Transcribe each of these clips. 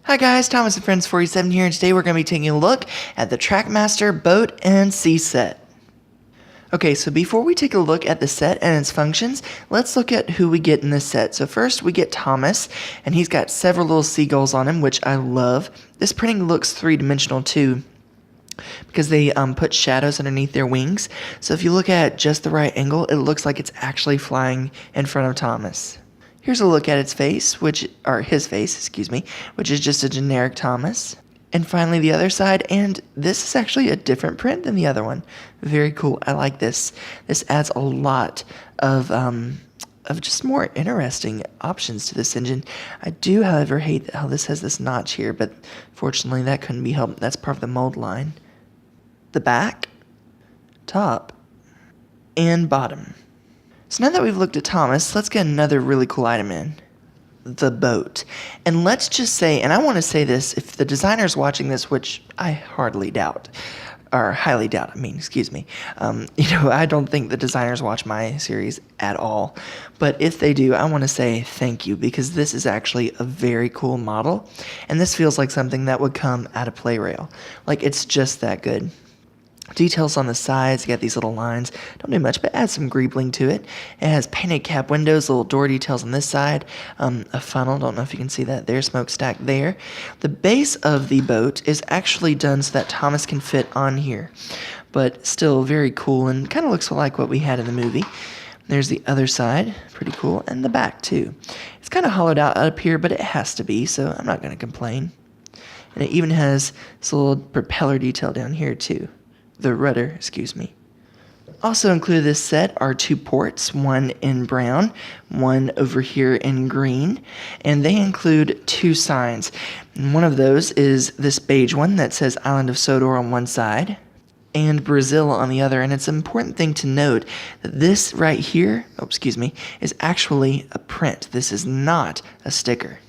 Hi guys, Thomas and Friends 47 here, and today we're going to be taking a look at the Trackmaster Boat and Sea set. Okay, so before we take a look at the set and its functions, let's look at who we get in this set. So first we get Thomas, and he's got several little seagulls on him, which I love. This printing looks three-dimensional too, because they put shadows underneath their wings. So if you look at just the right angle, it looks like it's actually flying in front of Thomas. Here's a look at its face, his face, excuse me, which is just a generic Thomas. And finally the other side, and this is actually a different print than the other one. Very cool, I like this. This adds a lot of just more interesting options to this engine. I do, however, hate how this has this notch here, but fortunately that couldn't be helped. That's part of the mold line. The back, top, and bottom. So now that we've looked at Thomas, let's get another really cool item in. The boat. And let's just say, and I want to say this, if the designer's watching this, which I highly doubt, excuse me. I don't think the designers watch my series at all. But if they do, I want to say thank you, because this is actually a very cool model. And this feels like something that would come out of Play-Rail. Like, it's just that good. Details on the sides, you got these little lines, don't do much, but add some greebling to it. It has painted cap windows, little door details on this side, a funnel, don't know if you can see that there, smokestack there. The base of the boat is actually done so that Thomas can fit on here, but still very cool and kind of looks like what we had in the movie. There's the other side, pretty cool, and the back too. It's kind of hollowed out up here, but it has to be, so I'm not going to complain. And it even has this little propeller detail down here too. The rudder, excuse me. Also included in this set are two ports, one in brown, one over here in green, and they include two signs. And one of those is this beige one that says Island of Sodor on one side and Brazil on the other. And it's an important thing to note that this right here, is actually a print. This is not a sticker.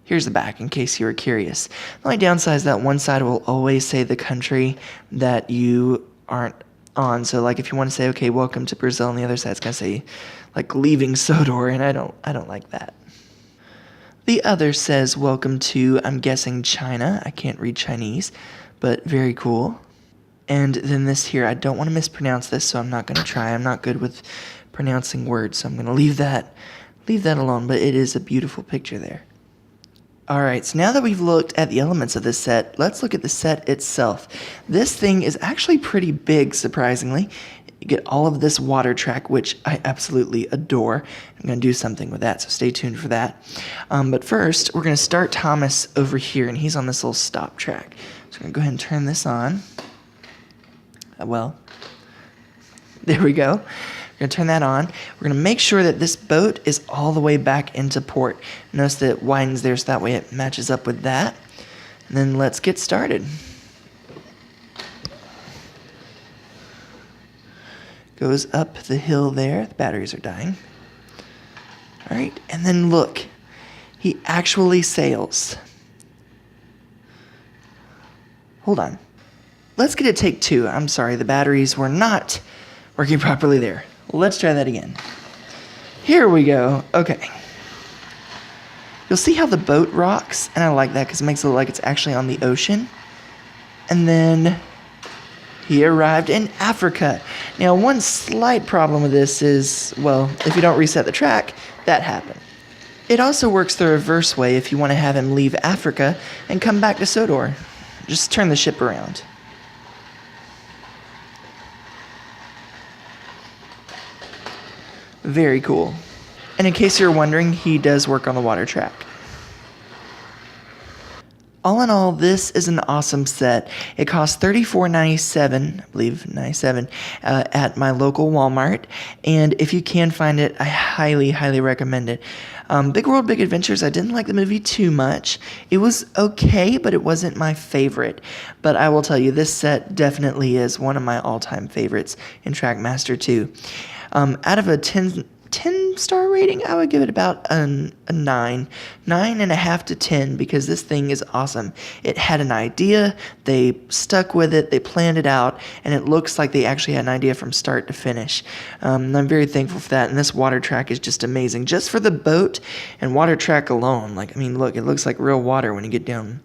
Here's the back, in case you were curious. The only downside is that one side will always say the country that you aren't on. So, like, if you want to say, okay, welcome to Brazil, and the other side's going to say, like, leaving Sodor, and I don't like that. The other says, welcome to, I'm guessing, China. I can't read Chinese, but very cool. And then this here, I don't want to mispronounce this, so I'm not going to try. I'm not good with pronouncing words, so I'm going to leave that alone, but it is a beautiful picture there. Alright, so now that we've looked at the elements of this set, let's look at the set itself. This thing is actually pretty big, surprisingly. You get all of this water track, which I absolutely adore. I'm going to do something with that, so stay tuned for that. But first, we're going to start Thomas over here, and he's on this little stop track. So I'm going to go ahead and turn this on. There we go. We're going to turn that on. We're going to make sure that this boat is all the way back into port. Notice that it widens there so that way it matches up with that. And then let's get started. Goes up the hill there. The batteries are dying. Alright, and then look. He actually sails. Hold on. Let's get a take two. I'm sorry, the batteries were not working properly there. Let's try that again. Here we go. Okay. You'll see how the boat rocks, and I like that because it makes it look like it's actually on the ocean. And then he arrived in Africa. Now, one slight problem with this is, well, if you don't reset the track, that happened. It also works the reverse way if you want to have him leave Africa and come back to Sodor. Just turn the ship around. Very cool. And in case you're wondering, he does work on the water track. All in all, this is an awesome set. It costs $34.97, I believe, 97 at my local Walmart. And if you can find it, I highly, highly recommend it. Big World, Big Adventures, I didn't like the movie too much. It was okay, but it wasn't my favorite. But I will tell you, this set definitely is one of my all-time favorites in Trackmaster 2. Out of a 10 10-star rating, I would give it about a 9. 9.5 to 10 because this thing is awesome. It had an idea, they stuck with it, they planned it out, and it looks like they actually had an idea from start to finish. I'm very thankful for that, and this water track is just amazing. Just for the boat and water track alone, like, I mean, look, it looks like real water when you get down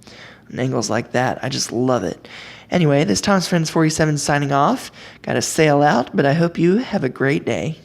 on angles like that. I just love it. Anyway, this Tom's Friends 47 signing off. Got to sail out, but I hope you have a great day.